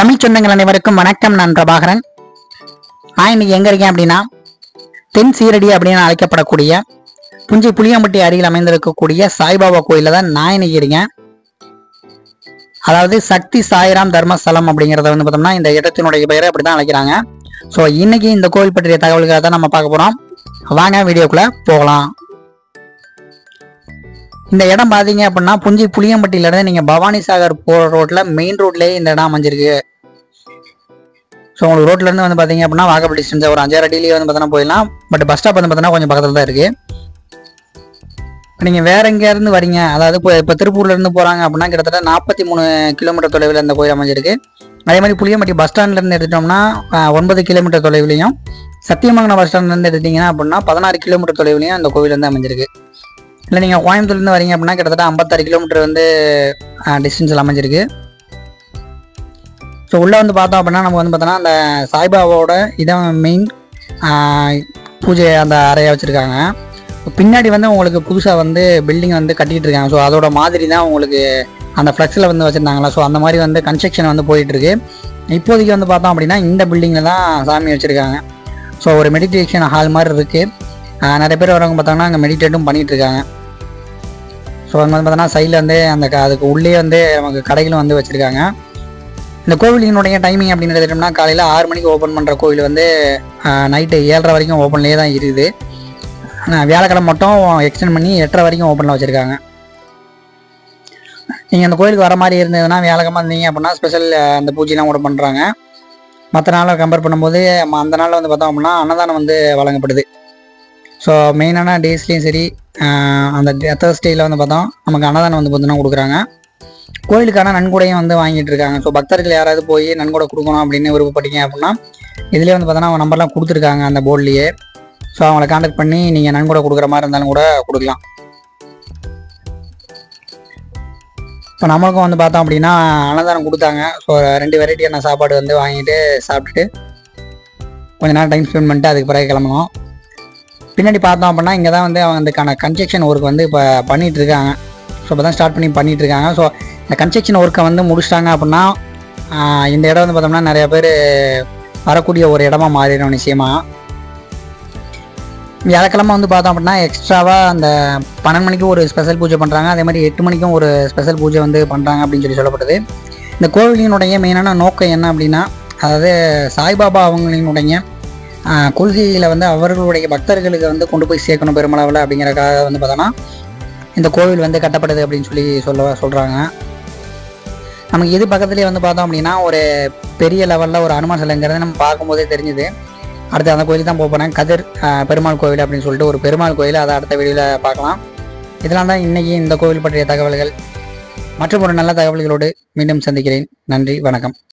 தமிழ் சொந்தங்கள் அனைவருக்கும் வணக்கம். நான் பிரபாகரன். நான் இன்னைக்கு எங்க இருக்கேன் அப்படின்னா, தென் சீரடி அப்படின்னு அழைக்கப்படக்கூடிய புஞ்சை புளியம்பட்டி அருகில் அமைந்திருக்கக்கூடிய சாய்பாபா கோயில தான் நான் இன்னைக்கு இருக்கேன். அதாவது சக்தி சாய்ராம் தர்மஸ்தலம் அப்படிங்கறத வந்து பார்த்தோம்னா இந்த இடத்தினுடைய பெயரை அப்படிதான் அழைக்கிறாங்க. ஸோ இன்னைக்கு இந்த கோயில் பற்றிய தகவல்களை தான் நம்ம பார்க்க போறோம். வாங்க வீடியோக்குள்ள போகலாம். இந்த இடம் பாத்தீங்க அப்படின்னா புஞ்சை புளியம்பட்டியில இருந்து நீங்க பவானி சாகர் போற ரோட்ல மெயின் ரோட்லயே இந்த இடம் அமைஞ்சிருக்கு. ஸோ உங்களுக்கு ரோட்ல இருந்து வந்து பாத்தீங்க அப்படின்னா வாக்கபிள் டிஸ்டன்ஸ் ஒரு 5 அடியிலேயே வந்து பார்த்தோன்னா போயிடலாம். பட் பஸ் ஸ்டாப் வந்து பார்த்தோன்னா கொஞ்சம் பக்கத்துல தான் இருக்கு. நீங்க வேற எங்க இருந்து வரீங்க, அதாவது இப்போ திருப்பூர்ல இருந்து போறாங்க அப்படின்னா கிட்டத்தட்ட 43 கிலோமீட்டர் தொலைவில் இந்த கோயில் அமைஞ்சிருக்கு. அதே மாதிரி புளியம்பட்டி பஸ் ஸ்டாண்ட்ல இருந்து எடுத்துட்டோம்னா 9 கிலோமீட்டர் தொலைவிலையும், சத்தியமங்கலம் பஸ் ஸ்டாண்ட்ல இருந்து எடுத்தீங்கன்னா அப்படின்னா 16 கிலோமீட்டர் தொலைவிலையும் இந்த கோவில் வந்து அமைஞ்சிருக்கு. இல்லை நீங்கள் கோயம்புத்தூர்லேருந்து வரீங்க அப்படின்னா கிட்டத்தட்ட 56 கிலோமீட்டர் வந்து டிஸ்டன்ஸில் அமைஞ்சிருக்கு. ஸோ உள்ளே வந்து பார்த்தோம் அப்படின்னா நம்ம வந்து பார்த்தோன்னா அந்த சாய்பாபாவோட இதான் மெயின் பூஜை அந்த அறையை வச்சுருக்காங்க. பின்னாடி வந்து உங்களுக்கு புதுசாக வந்து பில்டிங் வந்து கட்டிகிட்டு இருக்காங்க. ஸோ அதோட மாதிரி தான் உங்களுக்கு அந்த ஃப்ளெக்ஸில் வந்து வச்சுருந்தாங்களா. ஸோ அந்த மாதிரி வந்து கன்ஸ்ட்ரக்ஷன் வந்து போயிட்டுருக்கு. இப்போதைக்கு வந்து பார்த்தோம் அப்படின்னா இந்த பில்டிங்கில் தான் சாமி வச்சுருக்காங்க. ஸோ ஒரு மெடிடேஷன் ஹால் மாதிரி இருக்குது. நிறைய பேர் வரவங்க பார்த்தாங்கன்னா அங்கே மெடிடேட்டும் பண்ணிகிட்டு இருக்காங்க. ஸோ அங்கே வந்து பார்த்தோன்னா சைடில் வந்து அந்த அதுக்கு உள்ளே வந்து நமக்கு கடைகளும் வந்து வச்சுருக்காங்க. இந்த கோவிலினுடைய டைமிங் அப்படின்னு எடுத்துட்டோம்னா காலையில் 6 மணிக்கு ஓப்பன் பண்ணுற கோவில் வந்து நைட்டு 7:30 வரைக்கும் ஓப்பன்லேயே தான் இருக்குது. வியாழக்கிழமை மட்டும் எக்ஸ்டெண்ட் பண்ணி 8:30 வரைக்கும் ஓப்பனில் வச்சுருக்காங்க. நீங்கள் அந்த கோயிலுக்கு வர மாதிரி இருந்ததுன்னா வியாழக்கிழமை இருந்தீங்க அப்படின்னா ஸ்பெஷல் அந்த பூஜைலாம் கூட பண்ணுறாங்க. மற்ற நாளை கம்பேர் பண்ணும்போது அந்த நாளில் வந்து பார்த்தோம் அப்படின்னா அன்னதானம் வந்து வழங்கப்படுது. ஸோ மெயினான டேஸ்லேயும் சரி அந்த தேர்ஸ்டேயில் வந்து பார்த்தோம் நமக்கு அன்னதானம் வந்து பார்த்தீங்கன்னா கொடுக்குறாங்க. கோயிலுக்கான நன்கொடையும் வந்து வாங்கிட்டு இருக்காங்க. ஸோ பக்தர்கள் யாராவது போய் நன்கொடை கொடுக்கணும் அப்படின்னு விருப்பப்பட்டீங்க அப்படின்னா இதுலேயே வந்து பார்த்தோன்னா அவங்க நம்பர்லாம் கொடுத்துருக்காங்க அந்த போர்ட்லேயே. ஸோ அவங்கள கான்டாக்ட் பண்ணி நீங்கள் நன்கொடை கொடுக்குற மாதிரி இருந்தாலும் கூட கொடுக்கலாம். ஸோ நம்மளுக்கும் வந்து பார்த்தோம் அப்படின்னா அன்னதானம் கொடுத்தாங்க. ஸோ 2 வெரைட்டியான சாப்பாடு வந்து வாங்கிட்டு சாப்பிட்டுட்டு கொஞ்ச நேரம் டைம் ஸ்பெண்ட் பண்ணிட்டு அதுக்கு பிறகு கிளம்பணும். பின்னாடி பார்த்தோம் அப்படின்னா இங்கே தான் வந்து அவங்க அதுக்கான கன்ஸ்ட்ரக்ஷன் ஒர்க் வந்து இப்போ பண்ணிகிட்டு இருக்காங்க. ஸோ இப்போ தான் ஸ்டார்ட் பண்ணிட்டு இருக்காங்க. ஸோ இந்த கன்ஸ்ட்ரக்ஷன் ஒர்க்கை வந்து முடிச்சிட்டாங்க அப்படின்னா இந்த இடம் வந்து பார்த்தோம்னா நிறைய பேர் வரக்கூடிய ஒரு இடமா மாறிடும் நிச்சயமாக. வியாழக்கிழமை வந்து பார்த்தோம் அப்படின்னா எக்ஸ்ட்ராவாக அந்த 12 மணிக்கு ஒரு ஸ்பெஷல் பூஜை பண்ணுறாங்க. அதே மாதிரி 8 மணிக்கும் ஒரு ஸ்பெஷல் பூஜை வந்து பண்ணுறாங்க அப்படின்னு சொல்லப்படுது. இந்த கோவிலினுடைய மெயினான நோக்கம் என்ன அப்படின்னா, அதாவது சாய்பாபா அவங்களினுடைய கொள்கையில் வந்து அவர்களுடைய பக்தர்களுக்கு வந்து கொண்டு போய் சேர்க்கணும் பெருமளவில் அப்படிங்கிறக்காக வந்து பார்த்தோன்னா இந்த கோவில் வந்து கட்டப்படுது அப்படின்னு சொல்கிறாங்க. நமக்கு இது பக்கத்துலேயே வந்து பார்த்தோம் அப்படின்னா ஒரு பெரிய லெவலில் ஒரு அனுமான் சிலைங்கிறது நம்ம பார்க்கும்போதே தெரிஞ்சுது. அடுத்து அந்த கோயிலுக்கு தான் போகிறேன். கதிர் பெருமாள் கோவில் அப்படின்னு சொல்லிட்டு ஒரு பெருமாள் கோயில், அதை அடுத்த வீடியோவில் பார்க்கலாம். இதெல்லாம் தான் இன்றைக்கி இந்த கோவில் பற்றிய தகவல்கள். மற்றும் ஒரு நல்ல தகவல்களோடு மீண்டும் சந்திக்கிறேன். நன்றி, வணக்கம்.